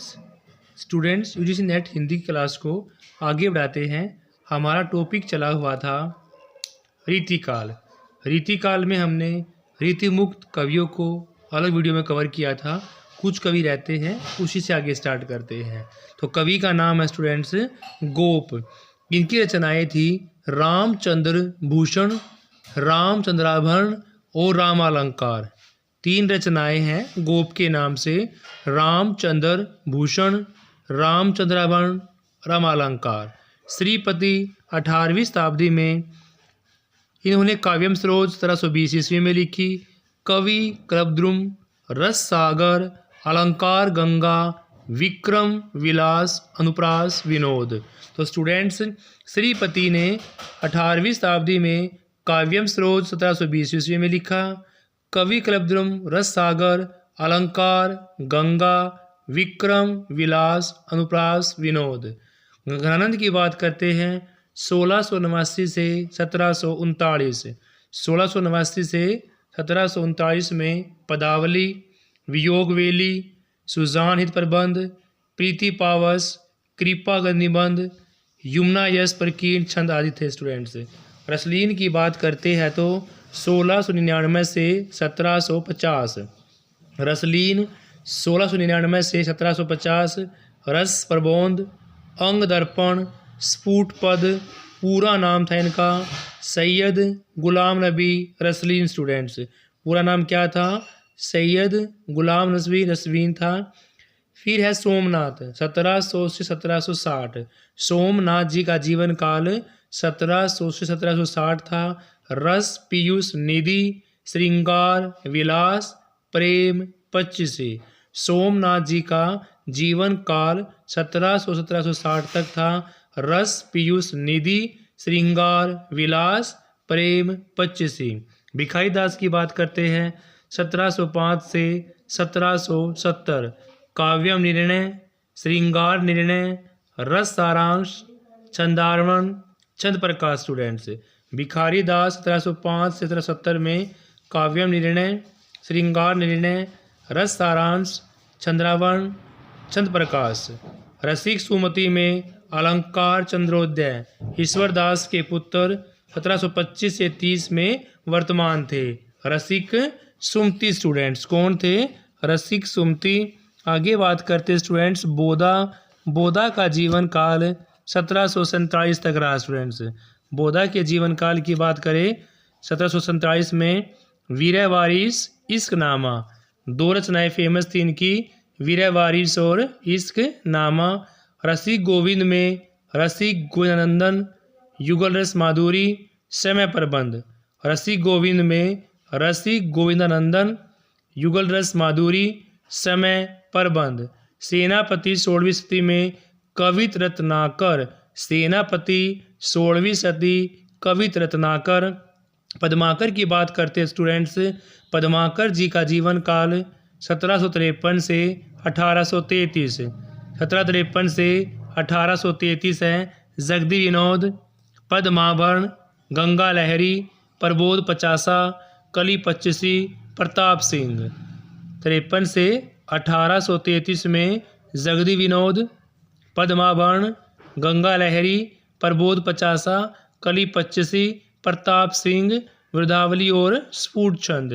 Students UGC net Hindi class को आगे बढ़ाते हैं। हमारा टॉपिक चला हुआ था रीतिकाल। रीतिकाल में हमने रीतिमुक्त कवियों को अलग वीडियो में कवर किया था। कुछ कवि रहते हैं, उसी से आगे स्टार्ट करते हैं। तो कवि का नाम है स्टूडेंट्स गोप। इनकी रचनाएं थी रामचंद्र भूषण, रामचंद्राभरण और रामालंकार। 3 रचनाएं हैं गोप के नाम से, रामचंद्र भूषण, रामचंद्राभरण, रामालंकार। श्रीपति 18वीं शताब्दी में इन्होंने काव्यम सरोज 1720 ईस्वी में लिखी। कवि कल्पद्रुम, रस सागर, अलंकार गंगा, विक्रम विलास, अनुप्रास विनोद। तो स्टूडेंट्स श्रीपति ने 18वीं शताब्दी में काव्यम सरोज 1720 ईस्वी में लिखा। कवि कल्पद्रुम रस सागर, अलंकार गंगा, विक्रम विलास, अनुप्रास विनोद। गंगानंद की बात करते हैं 1689 से 1739। 1689 से 1739 में पदावली, वियोगवेली, सुजान हित प्रबंध, प्रीति पावस, कृपा निबंध, यमुना यश प्रकीर्ण छंद आदि थे स्टूडेंट्स। रसलीन की बात करते हैं तो 1699 से 1750। रसलीन 1699 से 1750। रस प्रबोध, अंग दर्पण, स्फुट पद, पूरा नाम था इनका सैयद गुलाम नबी रसलीन। स्टूडेंट्स पूरा नाम क्या था? सैयद गुलाम नबी रसलीन था। फिर है सोमनाथ 1700 से 1760। सोमनाथ जी का जीवन काल 1700 से 1760 था। रस पीयूष निधि, श्रृंगार विलास, प्रेम 25। सोमनाथ जी का जीवन काल 1700 से 1760 तक था। रस पीयूष निधि, श्रृंगार विलास, प्रेम 25। भिखारी दास की बात करते हैं 1705 से 1770। काव्यम निर्णय, श्रृंगार निर्णय, रस सारांश, छंदारवन, छंद प्रकाश। स्टूडेंट्स भिखारी दास 1705 से 1770 में काव्यम निर्णय, श्रृंगार निर्णय, रस सारांश, छंद्रावण, छंद प्रकाश। रसिक सुमति में अलंकार चंद्रोदय ईश्वर दास के पुत्र 1725 से 30 में वर्तमान थे। रसिक सुमति स्टूडेंट्स कौन थे? रसिक सुमति। आगे बात करते स्टूडेंट्स बोधा। बोधा का जीवन काल 1747 तक रहा स्टूडेंट्स। बोधा के जीवन काल की बात करें 1747 में वीर वारिस, इश्क नामा। 2 रचनाएं फेमस थी इनकी, वीर वारिस और इश्क नामा। रसिक गोविंद में रसिक गोविंदानंदन, युगल रस माधुरी, समय प्रबंध। रसिक गोविंद में रसिक गोविंदानंदन, युगल रस माधुरी, समय प्रबंध। सेनापति 16वीं शती में कवित रत्नाकर। सेनापति 16वीं शती कवित रत्नाकर। पद्माकर की बात करते स्टूडेंट्स। पद्माकर जी का जीवन काल 1753 से 1833। 1753 से 1833 है। जगदी विनोद, पद्माभरण, गंगा लहरी, प्रबोध 50, कली 25, प्रताप सिंह। 53 से 1833 में जगदी विनोद, पद्माभरण, गंगा लहरी, प्रबोध 50, कली 25, प्रताप सिंह, वृद्धावली और स्फुट छंद।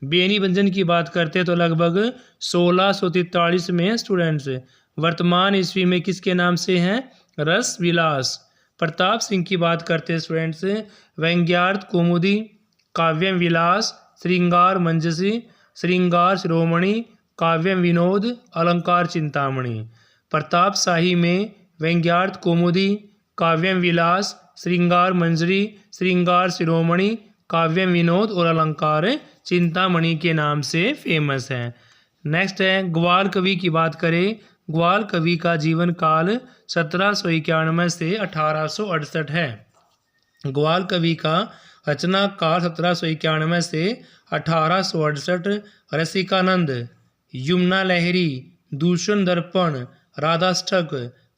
बेनी बंजन की बात करते हैं तो लगभग 1643 में स्टूडेंट्स। वर्तमान ईस्वी में किसके नाम से हैं? रस विलास। प्रताप सिंह की बात करते हैं स्टूडेंट्स। व्यंग्यार्थ कौमुदी, काव्यम विलास, श्रृंगार मंजसी, श्रृंगार शिरोमणि, काव्यम विनोद, अलंकार चिंतामणि। प्रताप शाही में व्यंग्यार्थ कौमुदी, काव्यम विलास, श्रृंगार मंजरी, श्रृंगार शिरोमणि, काव्यम विनोद और अलंकार चिंतामणि के नाम से फेमस है। नेक्स्ट है ग्वाल कवि की बात करें। ग्वाल कवि का जीवन काल 1791 से 1868 है। ग्वाल कवि का रचना काल 1791 से 1868। रसिकानंद, यमुना लहरी, दूषण दर्पण, राधाष्टक,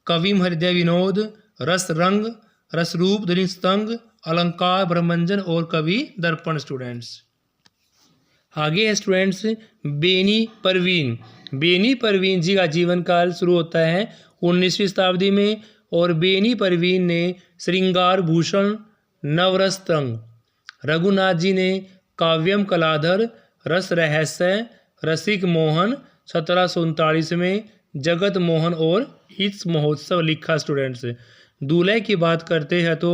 कविम हृदय विनोद, रस रंग, रसरूप ध्वनिस्तंग, अलंकार ब्रह्मंजन और कवि दर्पण। स्टूडेंट्स आगे है स्टूडेंट्स बेनी परवीन। बेनी परवीन जी का जीवन काल शुरू होता है 19वीं शताब्दी में और बेनी परवीन ने श्रृंगार भूषण नवरस तरंग, रघुनाथ जी ने काव्यम कलाधर, रस रहस्य, रसिक मोहन 1739 में, जगत मोहन और इस महोत्सव लिखा स्टूडेंट्स। दूल्हे की बात करते हैं तो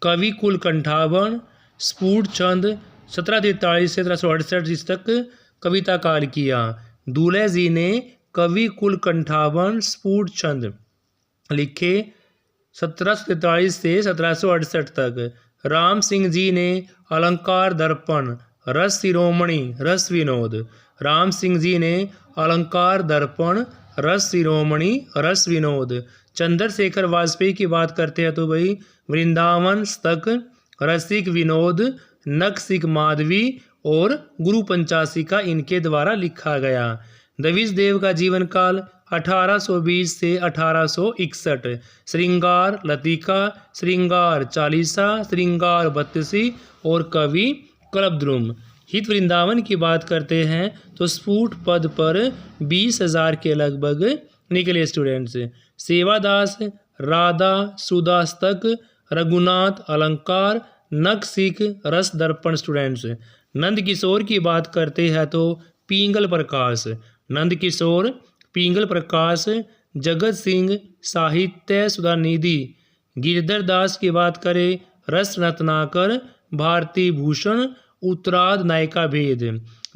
कवि कुल कंठावन स्फुट चंद 1743 से 1768 तक कविता काल किया। दूल्हे जी ने कवि कुल कंठावन स्फुट चंद लिखे 1743 से 1768 तक। राम सिंह जी ने अलंकार दर्पण, रस शिरोमणि, रस विनोद। राम सिंह जी ने अलंकार दर्पण, रस शिरोमणि, रस विनोद। चंद्रशेखर वाजपेयी की बात करते हैं तो भाई वृंदावन तक, रसिक विनोद, नक्सिक माधवी और गुरु पंचासी का इनके द्वारा लिखा गया। द्विज देव का जीवन काल 1820 से 1861। श्रृंगार लतिका, श्रृंगार चालीसा, श्रृंगार बत्तीसी और कवि कल्पद्रुम। हित वृंदावन की बात करते हैं तो स्फुट पद पर 20,000 के लगभग निकले स्टूडेंट्स। सेवादास, राधा, सुदास्तक, रघुनाथ अलंकार, नक्सिक, रस दर्पण स्टूडेंट्स। नंद किशोर की बात करते हैं तो पिंगल प्रकाश, नंद किशोर, पिंगल प्रकाश, जगत सिंह साहित्य सुधानिधि। गिरधर दास की बात करें रस रत्नाकर, भारती भूषण, उत्तराध नायिका भेद।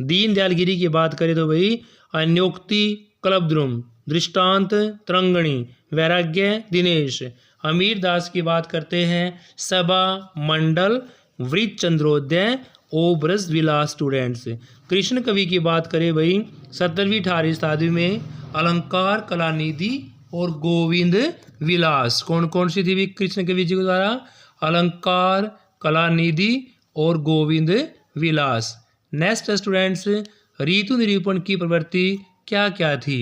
दीनदयाल गिरी की बात करें तो भाई अन्योक्ति कल्पद्रुम, दृष्टांत तरंगणी, वैराग्य दिनेश। अमीर दास की बात करते हैं सभा मंडल, वृत्त चंद्रोदय, ओब्रस विलास स्टूडेंट्स। कृष्ण कवि की बात करें भाई 17वीं 18वीं शताब्दी में अलंकार कलानिधि और गोविंद विलास। कौन कौन सी थी कृष्ण कवि जी के द्वारा? अलंकार कलानिधि और गोविंद विलास। नेक्स्ट स्टूडेंट्स, ऋतु निरूपण की प्रवृत्ति क्या क्या थी?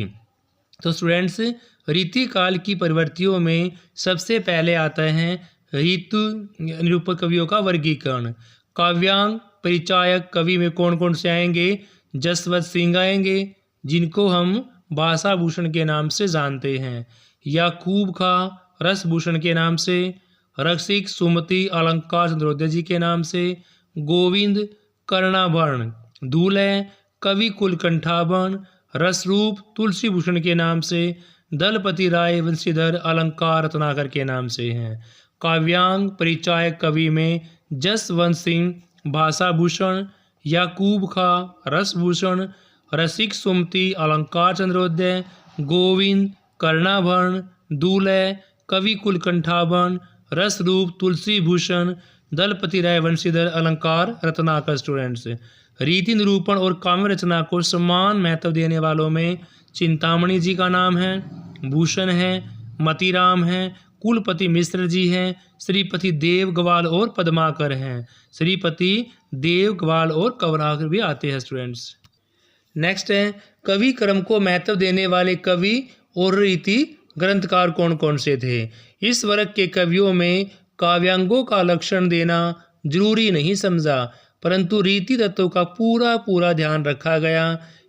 तो स्टूडेंट्स रीति काल की प्रवृत्तियों में सबसे पहले आता है ऋतु निरूपक कवियों का वर्गीकरण। काव्यांग परिचायक कवि में कौन कौन से आएंगे? जसवंत सिंह आएंगे जिनको हम भाषा भूषण के नाम से जानते हैं, याकूब खां रसभूषण के नाम से, रसिक सुमति अलंकार चंद्रोदय जी के नाम से, गोविंद कर्णाभरण, दूल्हे कवि कुलकंठाभरण, रसरूप तुलसी भूषण के नाम से, दलपति राय वंशीधर अलंकार रत्नाकर के नाम से हैं। काव्यांग परिचायक कवि में जसवंत सिंह भाषा भूषण, याकूब खां रसभूषण, रसिक सुमति अलंकार चंद्रोदय, गोविंद कर्णाभरण, दूल्हे कवि कुलकंठाभरण, रसरूप तुलसी भूषण, दलपति राय वंशीधर अलंकार रत्नाकर स्टूडेंट्स। रीति निरूपण और काव्य रचना को समान महत्व देने वालों में चिंतामणि जी का नाम है, भूषण है, मतीराम है, कुलपति मिश्र जी हैं, श्रीपति देवगवाल और पद्माकर हैं। श्रीपति देवगवाल और कवनाकर भी आते हैं स्टूडेंट्स। नेक्स्ट है कवि क्रम को महत्व देने वाले कवि और रीति ग्रंथकार कौन कौन से थे? इस वर्ग के कवियों में काव्यांगों का लक्षण देना जरूरी नहीं समझा, परंतु रीति तत्वों का पूरा ध्यान रखा गया।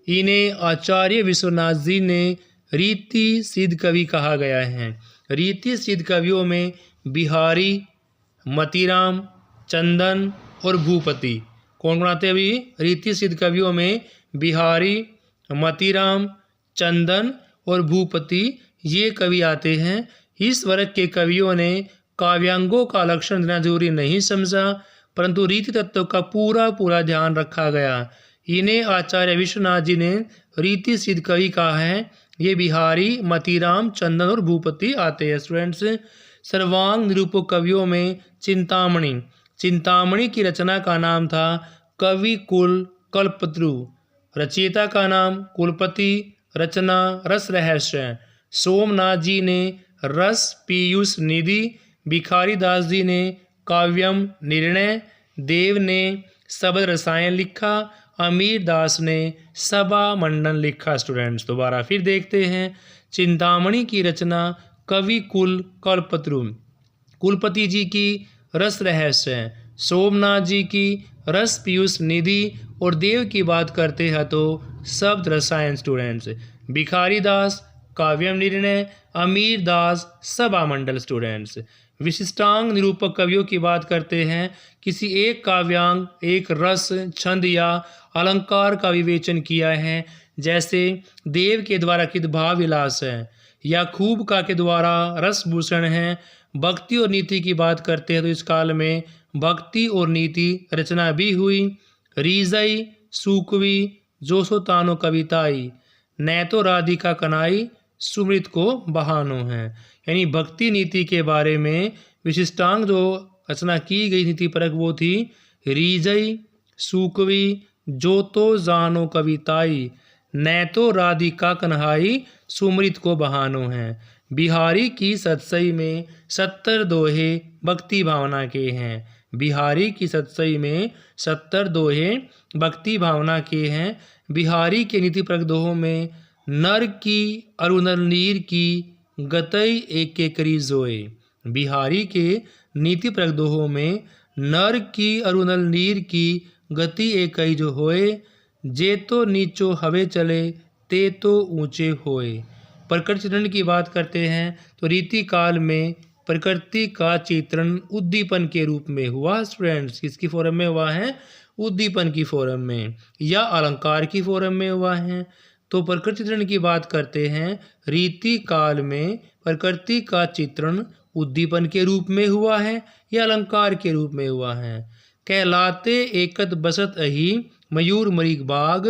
इन्हें आचार्य विश्वनाथ जी ने रीति सिद्ध कवि कहा गया है। रीति सिद्ध कवियों में बिहारी, मतीराम, चंदन और भूपति कौन कौन आते हैं अभी? रीति सिद्ध कवियों में बिहारी, मतीराम, चंदन और भूपति ये कवि आते हैं। इस वर्ग के कवियों ने काव्यांगों का लक्षण देना जरूरी नहीं समझा, परंतु रीति तत्व का पूरा ध्यान रखा गया। इन्हें आचार्य विश्वनाथ जी ने रीति सिद्ध कवि कहा है। ये बिहारी, मतीराम, चंदन और भूपति आते हैं स्टूडेंट्स। सर्वांग निरूपक कवियों में चिंतामणि, चिंतामणि की रचना का नाम था कवि कुल कल्पत्रु, रचयिता का नाम कुलपति, रचना रस रहस्य। सोमनाथ जी ने रस पीयूष निधि, भिखारी दास जी ने काव्यम निर्णय, देव ने शब्द रसायन लिखा, अमीर दास ने सभा मंडन लिखा स्टूडेंट्स। दोबारा फिर देखते हैं। चिंतामणि की रचना कवि कुल कल्पत्रु, कुलपति जी की रस रहस्य, सोमनाथ जी की रस पीयूष निधि और देव की बात करते हैं तो शब्द रसायन स्टूडेंट्स। भिखारी दास काव्यम निर्णय, अमीर दास सभा मंडल स्टूडेंट्स। विशिष्टांग निरूपक कवियों की बात करते हैं, किसी एक काव्यांग एक रस छंद या अलंकार का विवेचन किया है, जैसे देव के द्वारा कृत भाव विलास है या खूब का के द्वारा रसभूषण है। भक्ति और नीति की बात करते हैं तो इस काल में भक्ति और नीति रचना भी हुई। रीजई सूकवी जोशोतानो कविताई, न तो राधिका कनाई सुमृत को बहानो है। यानी भक्ति नीति के बारे में विशिष्टांग जो रचना की गई नीति परक वो थी रीजई सूकवी जो तो जानो कविताई, न तो राधिका कन्हाई सुमृत को बहानो है। बिहारी की सतसई में 70 दोहे भक्ति भावना के हैं। बिहारी की सतसई में 70 दोहे भक्ति भावना के हैं। बिहारी के नीति परक दोहों में नर की अरुणल नीर की गतई एक के करी जोए। बिहारी के नीति परक दोहों में नर की अरुणल नीर की गति एक कई जो होए, जे तो नीचो हवे चले ते तो ऊंचे होए। प्रकृति चित्रण की बात करते हैं तो रीति काल में प्रकृति का चित्रण उद्दीपन के रूप में हुआ स्टूडेंट्स। किसकी फॉर्म में हुआ है? उद्दीपन की फॉर्म में या अलंकार की फॉर्म में हुआ है। तो प्रकृति चित्रण की बात करते हैं, रीति काल में प्रकृति का चित्रण उद्दीपन के रूप में हुआ है या अलंकार के रूप में हुआ है। कहलाते एकत बसत अही मयूर मरीक बाग,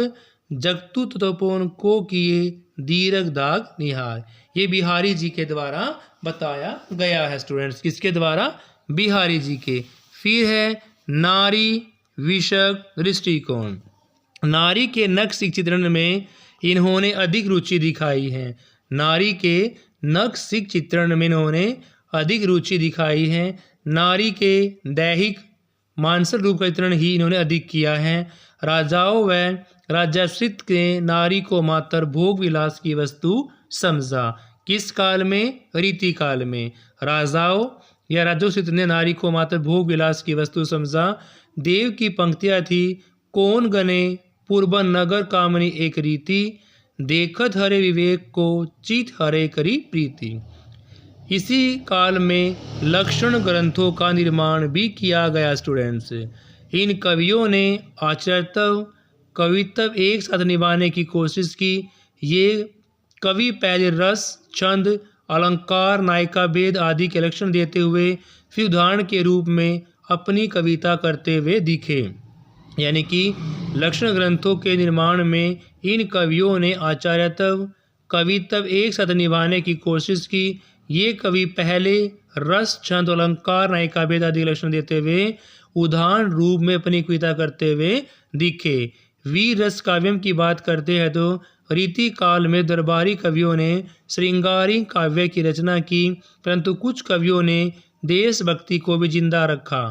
जगतु तपोन को किए दीरक दाग निहार। ये बिहारी जी के द्वारा बताया गया है स्टूडेंट्स। किसके द्वारा? बिहारी जी के। फिर है नारी विषक दृष्टिकोण। नारी के नक्शिक चित्रण में इन्होंने अधिक रुचि दिखाई है। नारी के नक्शिक चित्रण में इन्होंने अधिक रुचि दिखाई है। नारी के दैहिक मानसिक रूप का चित्रण ही इन्होंने अधिक किया है। राजाओं व राजाश्रित के नारी को मात्र भोग विलास की वस्तु समझा। किस काल में? रीति काल में। राजाओं या राजोश्रित ने नारी को मात्र भोग विलास की वस्तु समझा। देव की पंक्तियां थी, कौन गने पूर्वन नगर कामनी एक रीति, देखत हरे विवेक को चित हरे करी प्रीति। इसी काल में लक्षण ग्रंथों का निर्माण भी किया गया स्टूडेंट्स। इन कवियों ने आचर्यत्व कवित्व एक साथ निभाने की कोशिश की। ये कवि पहले रस छंद अलंकार नायिका भेद आदि के लक्षण देते हुए फिर उदाहरण के रूप में अपनी कविता करते हुए दिखे। यानी कि लक्षण ग्रंथों के निर्माण में इन कवियों ने आचार्यत्व कवित्व एक साथ निभाने की कोशिश की। ये कवि पहले रस छंद अलंकार नायिका भेद आदि लक्षण देते हुए उदाहरण रूप में अपनी कविता करते हुए दिखे। वीर रस काव्यम की बात करते हैं तो रीति काल में दरबारी कवियों ने श्रृंगारी काव्य की रचना की, परंतु कुछ कवियों ने देशभक्ति को भी जिंदा रखा।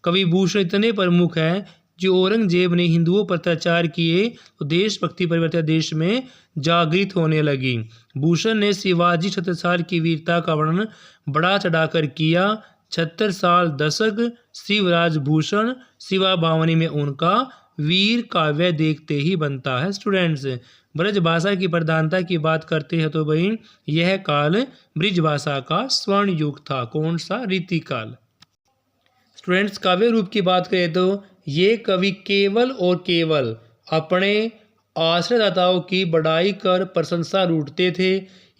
कवि भूषण इतने प्रमुख हैं, जो औरंगजेब ने हिंदुओं पर अत्याचार किए तो देशभक्ति परिवर्तित देश में जागृत होने लगी। भूषण ने शिवाजी छत्रसाल की वीरता का वर्णन बड़ा चढ़ाकर किया। 76 साल दशक शिवराज भूषण शिवा भावनी में उनका वीर काव्य देखते ही बनता है स्टूडेंट्स। ब्रज भाषा की प्रधानता की बात करते हैं तो भाई यह काल ब्रज भाषा का स्वर्ण युग था। कौन सा? रीति काल। स्टूडेंट्स काव्य रूप की बात करें तो ये कवि केवल और केवल अपने आश्रयदाताओं की बढ़ाई कर प्रशंसा लूटते थे।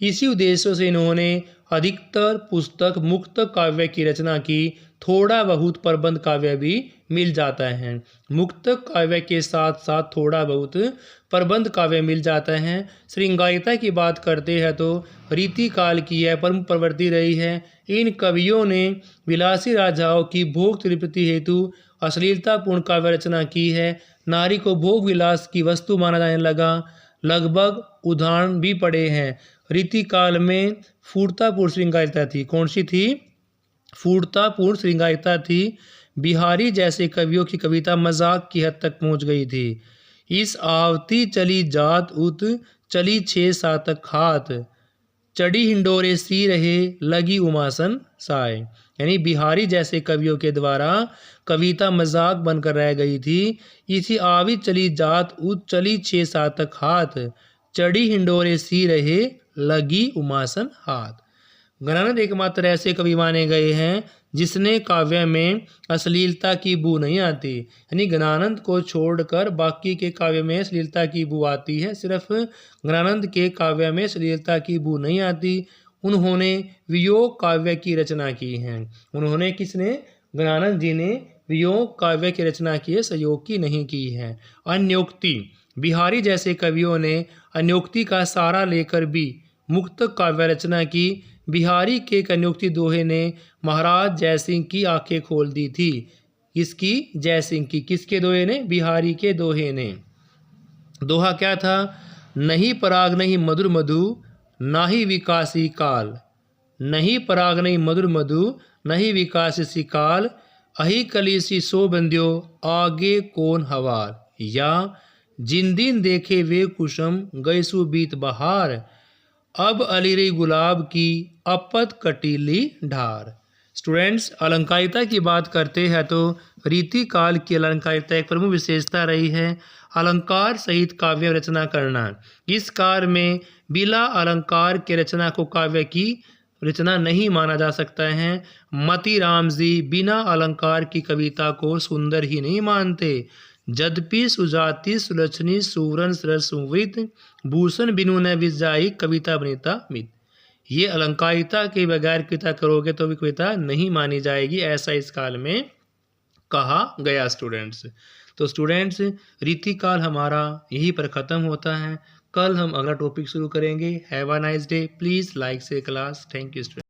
इसी उद्देश्य से इन्होंने अधिकतर पुस्तक मुक्त काव्य की रचना की। थोड़ा बहुत प्रबंध काव्य भी मिल जाता है। मुक्त काव्य के साथ साथ थोड़ा बहुत प्रबंध काव्य मिल जाता है। श्रृंगारिता की बात करते हैं तो रीति काल की यह प्रमुख प्रवृत्ति रही है। इन कवियों ने विलासी राजाओं की भोग तृप्ति हेतु अश्लीलतापूर्ण काव्य रचना की है। नारी को भोग विलास की वस्तु माना जाने लगा। लगभग उदाहरण भी पड़े हैं। रीति काल में फूर्तापूर्ण श्रृंगारिता थी। कौन सी थी? फूर्तापूर्ण श्रृंगारिता थी। बिहारी जैसे कवियों की कविता मजाक की हद तक पहुंच गई थी। इस आवती चली जात उत चली 6 सातक हाथ, चढ़ी हिंडोरे सी रहे लगी उमासन साए। यानी बिहारी जैसे कवियों के द्वारा कविता मजाक बनकर रह गई थी। इसी आवी चली जात उत चली 6-7 तक हाथ, चढ़ी हिंडोरे सी रहे लगी उमासन हाथ। गणानंद एकमात्र ऐसे कवि माने गए हैं जिसने काव्य में अश्लीलता की बू नहीं आती। यानी गणानंद को छोड़कर बाकी के काव्य में अश्लीलता की बू आती है, सिर्फ गणानंद के काव्य में अश्लीलता की बू नहीं आती। उन्होंने वियोग काव्य की रचना की है। उन्होंने किसने? गणानंद जी ने वियोग काव्य की रचना की है, संयोग की नहीं की है। अन्योक्ति, बिहारी जैसे कवियों ने अन्योक्ति का सहारा लेकर भी मुक्त काव्य रचना की। बिहारी के अन्योक्ति दोहे ने महाराज जयसिंह की आंखें खोल दी थी। किसकी? जयसिंह की। किसके दोहे ने? बिहारी के दोहे ने। दोहा क्या था? नहीं पराग नहीं मधुर मधु, नाही विकासी काल। नहीं पराग नहीं मधुर मधु, नहीं विकासी काल। अही कलीसी सो बंध्यो, आगे कौन हवाल। या जिन दिन देखे वे कुसुम, गैसु बीत बहार। अब अलीरी गुलाब की, अपत कटीली ढार। स्टूडेंट्स, अलंकारिता की बात करते हैं तो रीति काल की अलंकारिता एक प्रमुख विशेषता रही है अलंकार सहित काव्य रचना करना। इस कार्य में बिना अलंकार के रचना को काव्य की रचना नहीं माना जा सकता है। मतीराम जी बिना अलंकार की कविता को सुंदर ही नहीं मानते। यद्यपि सुजाति सुलक्षणी सुवर्ण सरस सुवित, भूषण बिनु न विजाई कविता बनीता मित। ये अलंकारिता के बगैर कविता करोगे तो भी कविता नहीं मानी जाएगी, ऐसा इस काल में कहा गया। स्टूडेंट्स, तो स्टूडेंट्स रीतिकाल हमारा यहीं पर ख़त्म होता है। कल हम अगला टॉपिक शुरू करेंगे। Have a nice day. Please like से क्लास। Thank you student.